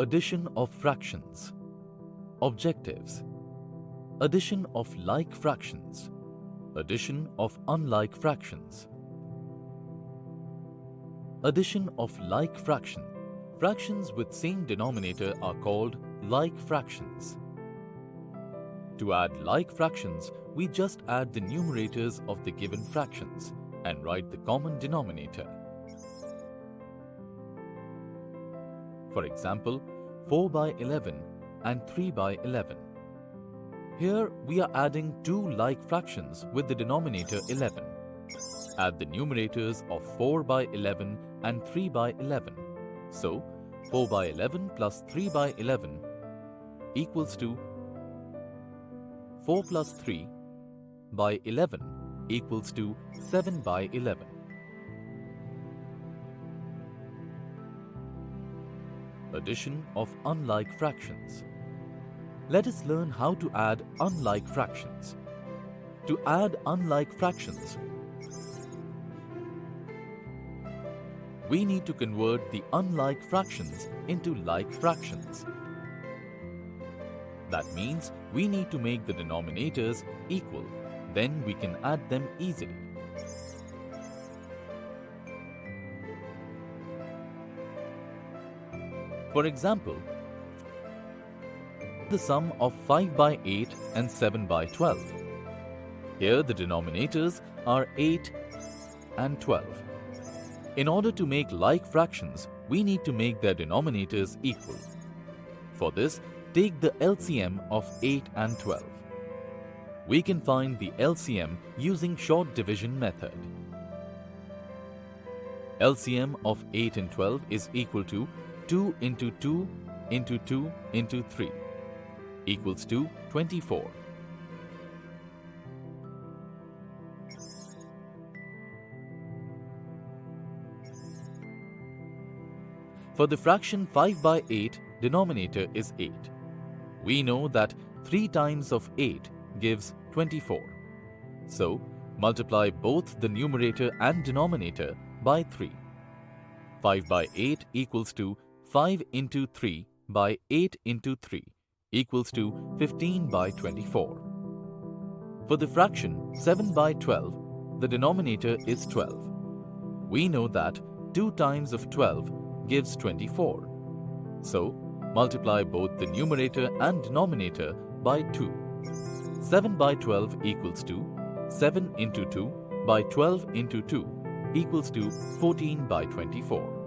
Addition of fractions. Objectives. Addition of like fractions. Addition of unlike fractions. Addition of like fraction. Fractions with same denominator are called like fractions. To add like fractions, we just add the numerators of the given fractions and write the common denominator. For example, 4 by 11 and 3 by 11. Here we are adding two like fractions with the denominator 11. Add the numerators of 4 by 11 and 3 by 11. So, 4 by 11 plus 3 by 11 equals to 4 plus 3 by 11 equals to 7 by 11. Addition of unlike fractions. Let us learn how to add unlike fractions. To add unlike fractions, we need to convert the unlike fractions into like fractions. That means we need to make the denominators equal. Then we can add them easily. For example, the sum of 5 by 8 and 7 by 12. Here the denominators are 8 and 12. In order to make like fractions, we need to make their denominators equal. For this, take the LCM of 8 and 12. We can find the LCM using short division method. LCM of 8 and 12 is equal to 2 into 2 into 2 into 3 equals to 24. For the fraction 5 by 8, denominator is 8. We know that 3 times of 8 gives 24. So, multiply both the numerator and denominator by 3. 5 by 8 equals to 5 into 3 by 8 into 3 equals to 15 by 24. For the fraction 7 by 12, the denominator is 12. We know that 2 times of 12 gives 24. So, multiply both the numerator and denominator by 2. 7 by 12 equals to 7 into 2 by 12 into 2 equals to 14 by 24.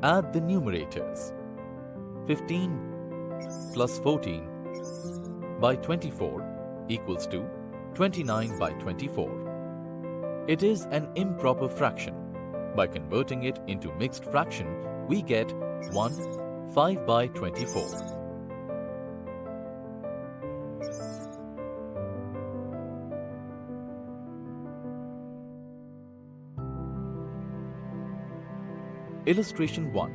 Add the numerators. 15 plus 14 by 24 equals to 29 by 24. It is an improper fraction. By converting it into mixed fraction, we get 5 by 24. Illustration 1.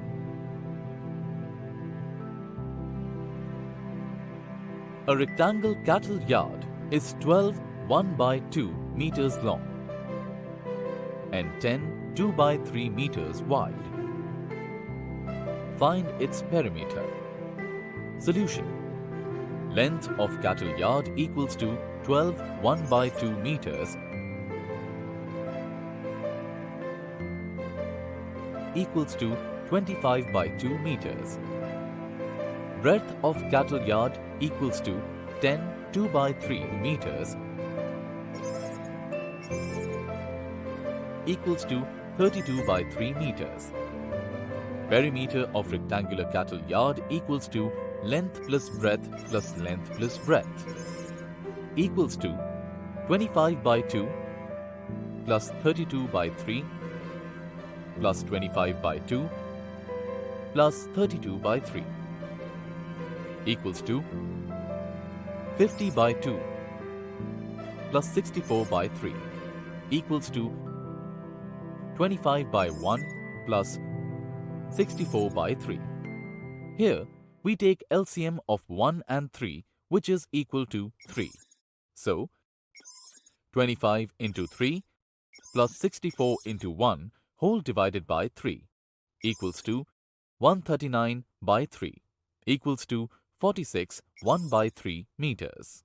A rectangle cattle yard is 12 1 by 2 meters long and 10 2 by 3 meters wide. Find its perimeter. Solution. Length of cattle yard equals to 12 1 by 2 meters equals to 25 by 2 meters. Breadth of cattle yard equals to 10 2 by 3 meters equals to 32 by 3 meters. Perimeter of rectangular cattle yard equals to length plus breadth plus length plus breadth equals to 25 by 2 plus 32 by 3 plus 25 by 2 plus 32 by 3 equals to 50 by 2 plus 64 by 3 equals to 25 by 1 plus 64 by 3. Here, we take LCM of 1 and 3, which is equal to 3. So, 25 into 3 plus 64 into 1 whole divided by 3 equals to 139 by 3 equals to 46 1 by 3 meters.